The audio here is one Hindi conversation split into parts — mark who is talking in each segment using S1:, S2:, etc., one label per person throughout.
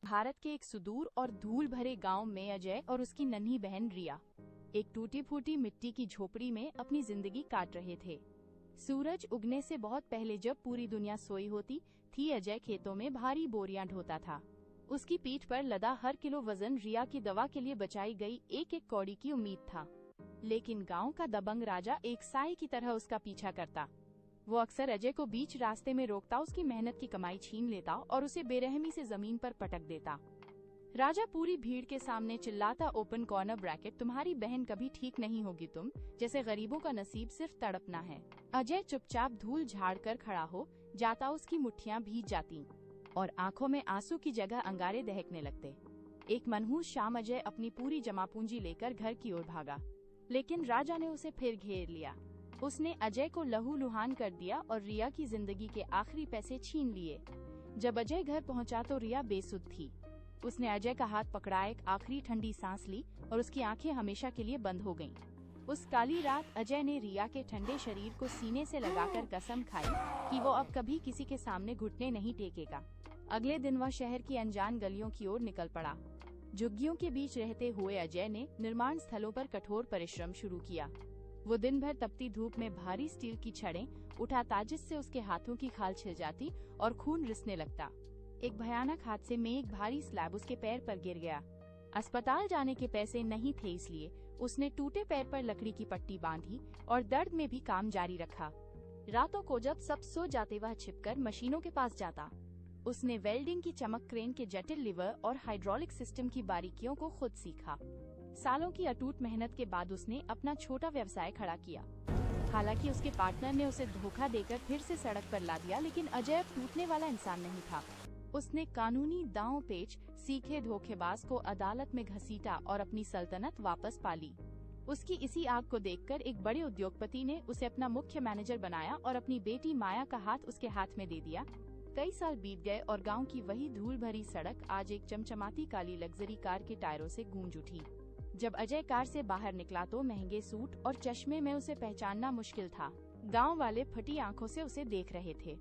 S1: भारत के एक सुदूर और धूल भरे गांव में अजय और उसकी नन्ही बहन रिया एक टूटी फूटी मिट्टी की झोपड़ी में अपनी जिंदगी काट रहे थे। सूरज उगने से बहुत पहले जब पूरी दुनिया सोई होती थी, अजय खेतों में भारी बोरियां ढोता था। उसकी पीठ पर लदा हर किलो वजन रिया की दवा के लिए बचाई गई एक एक कौड़ी की उम्मीद था। लेकिन गांव का दबंग राजा एक साए की तरह उसका पीछा करता। वो अक्सर अजय को बीच रास्ते में रोकता, उसकी मेहनत की कमाई छीन लेता और उसे बेरहमी से जमीन पर पटक देता। राजा पूरी भीड़ के सामने चिल्लाता, ओपन कॉर्नर ब्रैकेट, तुम्हारी बहन कभी ठीक नहीं होगी, तुम जैसे गरीबों का नसीब सिर्फ तड़पना है। अजय चुपचाप धूल झाड़ कर खड़ा हो जाता, उसकी मुट्ठियां भीग जाती और आंखों में आंसू की जगह अंगारे दहकने लगते। एक मनहूस शाम अजय अपनी पूरी जमा पूंजी लेकर घर की ओर भागा, लेकिन राजा ने उसे फिर घेर लिया। उसने अजय को लहूलुहान कर दिया और रिया की जिंदगी के आखिरी पैसे छीन लिए। जब अजय घर पहुंचा तो रिया बेसुध थी। उसने अजय का हाथ पकड़ा, एक आखिरी ठंडी सांस ली और उसकी आंखें हमेशा के लिए बंद हो गईं। उस काली रात अजय ने रिया के ठंडे शरीर को सीने से लगाकर कसम खाई कि वो अब कभी किसी के सामने घुटने नहीं टेकेगा। अगले दिन वह शहर की अनजान गलियों की ओर निकल पड़ा। झुग्गियों के बीच रहते हुए अजय ने निर्माण स्थलों पर कठोर परिश्रम शुरू किया। वो दिन भर तपती धूप में भारी स्टील की छड़ें उठाता, जिससे उसके हाथों की खाल छिल जाती और खून रिसने लगता। एक भयानक हादसे में एक भारी स्लैब उसके पैर पर गिर गया। अस्पताल जाने के पैसे नहीं थे, इसलिए उसने टूटे पैर पर लकड़ी की पट्टी बांधी और दर्द में भी काम जारी रखा। रातों को जब सब सो जाते, वह छिपकर मशीनों के पास जाता। उसने वेल्डिंग की चमक, क्रेन के जटिल लीवर और हाइड्रोलिक सिस्टम की बारीकियों को खुद सीखा। सालों की अटूट मेहनत के बाद उसने अपना छोटा व्यवसाय खड़ा किया। हालांकि उसके पार्टनर ने उसे धोखा देकर फिर से सड़क पर ला दिया, लेकिन अजय अब टूटने वाला इंसान नहीं था। उसने कानूनी दांव पेच सीखे धोखेबाज को अदालत में घसीटा और अपनी सल्तनत वापस पाली। उसकी इसी आग को देखकर एक बड़े उद्योगपति ने उसे अपना मुख्य मैनेजर बनाया और अपनी बेटी माया का हाथ उसके हाथ में दे दिया। कई साल बीत गए और गांव की वही धूल भरी सड़क आज एक चमचमाती काली लग्जरी कार के टायरों से गूंज उठी। जब अजय कार से बाहर निकला तो महंगे सूट और चश्मे में उसे पहचानना मुश्किल था। गांव वाले फटी आंखों से उसे देख रहे थे।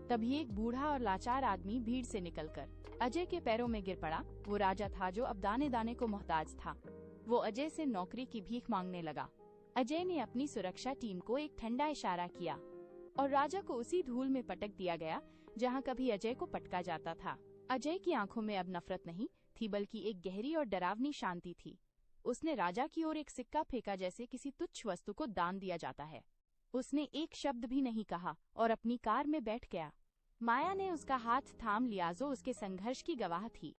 S1: तभी एक बूढ़ा और लाचार आदमी भीड़ से निकलकर अजय के पैरों में गिर पड़ा। वो राजा था जो अब दाने दाने को मोहताज था। वो अजय से नौकरी की भीख मांगने लगा। अजय ने अपनी सुरक्षा टीम को एक ठंडा इशारा किया और राजा को उसी धूल में पटक दिया गया जहां कभी अजय को पटका जाता था। अजय की आंखों में अब नफरत नहीं थी, बल्कि एक गहरी और डरावनी शांति थी। उसने राजा की ओर एक सिक्का फेंका, जैसे किसी तुच्छ वस्तु को दान दिया जाता है। उसने एक शब्द भी नहीं कहा और अपनी कार में बैठ गया। माया ने उसका हाथ थाम लिया, जो उसके संघर्ष की गवाह थी।